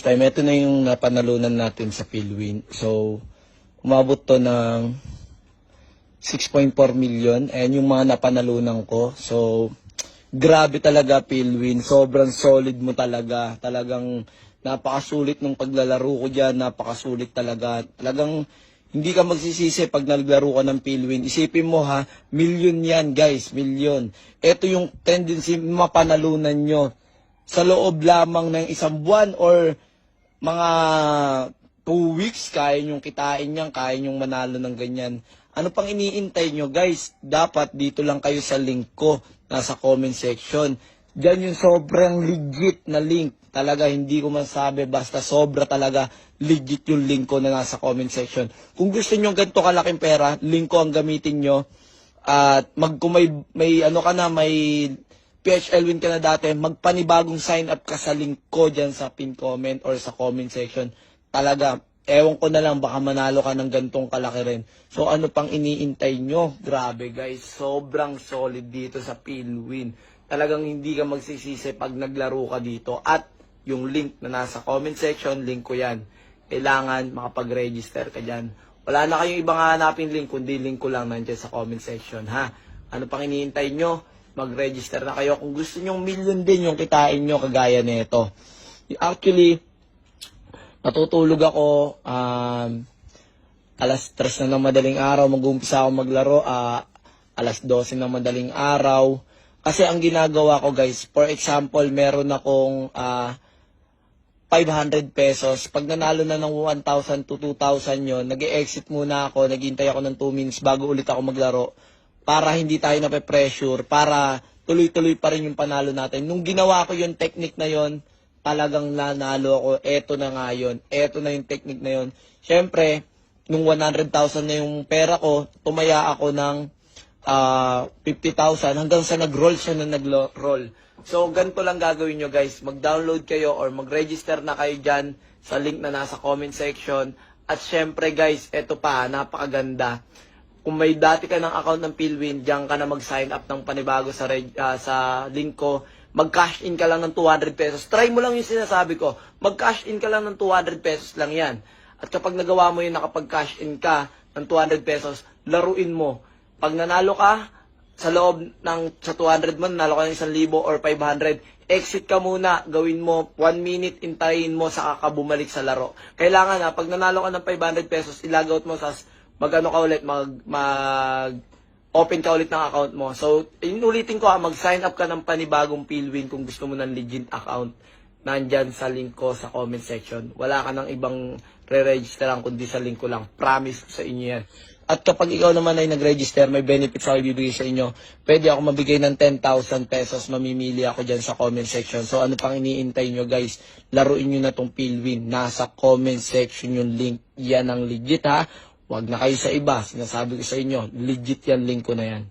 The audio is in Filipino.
Okay, ito na yung napanalunan natin sa Philwin. So, umabot to ng 6.4 million. Ayan yung mga napanalunan ko. So, grabe talaga Philwin. Sobrang solid mo talaga. Talagang napakasulit ng paglalaro ko dyan. Napakasulit talaga. Talagang hindi ka magsisisi pag naglaro ka ng Philwin. Isipin mo ha, million yan guys, million. Ito yung tendency mapanalunan nyo sa loob lamang ng isang buwan or mga 2 weeks, kaya nyong kitain yan, kaya nyong manalo ng ganyan. Ano pang iniintay nyo guys? Dapat dito lang kayo sa link ko, nasa comment section. Diyan yung sobrang legit na link. Talaga hindi ko masabi, basta sobra talaga legit yung link ko na nasa comment section. Kung gusto nyo ganito kalaking pera, link ko ang gamitin nyo. At kung may ano ka na, may PHL win ka na dati, magpanibagong sign up ka sa link ko dyan sa pin comment or sa comment section. Talaga, ewan ko na lang, baka manalo ka ng gantong kalaki rin. So ano pang iniintay nyo? Grabe guys, sobrang solid dito sa Philwin. Talagang hindi ka magsisisi pag naglaro ka dito. At yung link na nasa comment section, link ko yan. Kailangan makapag-register ka dyan. Wala na kayong ibang hanapin link, kundi link ko lang nandiyan sa comment section ha. Ano pang iniintay nyo? Mag-register na kayo. Kung gusto nyong million din yung kitain nyo kagaya nito. Actually, natutulog ako alas 3 na ng madaling araw. Mag-uumpisa ako maglaro alas 12 ng madaling araw. Kasi ang ginagawa ko guys, for example, meron akong 500 pesos. Pag nanalo na ng 1,000 to 2,000 yon, nag-exit muna ako, naghihintay ako ng 2 minutes bago ulit ako maglaro. Para hindi tayo nape-pressure, para tuloy-tuloy pa rin yung panalo natin. Nung ginawa ko yung technique na yon, talagang nanalo ako. Eto na nga yun. Eto na yung technique na yon. Siyempre, nung 100,000 na yung pera ko, tumaya ako ng 50,000 hanggang sa nag-roll siya na nag-roll. So, ganito lang gagawin nyo guys. Mag-download kayo or mag-register na kayo dyan sa link na nasa comment section. At syempre guys, eto pa, napakaganda. Kung may dati ka ng account ng Philwin, diyan ka na mag-sign up ng panibago sa link ko. Mag-cash in ka lang ng 200 pesos. Try mo lang yung sinasabi ko. Mag-cash in ka lang ng 200 pesos lang yan. At kapag nagawa mo yun, nakapag-cash in ka ng 200 pesos, laruin mo. Pag nanalo ka, sa loob ng sa 200 mo, nanalo ka ng 1,000 or 500, exit ka muna, gawin mo 1 minute, intayin mo, saka ka bumalik sa laro. Kailangan pag nanalo ka ng 500 pesos, ilagout mo sa mag-ano ka ulit, open ka ulit ng account mo. So, inulitin ko mag-sign up ka ng panibagong Philwin kung gusto mo ng legit account. Nandyan sa link ko sa comment section. Wala ka ng ibang re-registeran kundi sa link ko lang. Promise ko sa inyo yan. At kapag ikaw naman ay nag-register, may benefits ako ibibigay sa inyo. Pwede ako mabigay ng 10,000 pesos. Mamimili ako dyan sa comment section. So, ano pang iniintay nyo guys? Laruin nyo na tong Philwin. Nasa comment section yung link. Yan ang legit ha. Huwag na kayo sa iba. Sinasabi ko sa inyo, legit yan link ko na yan.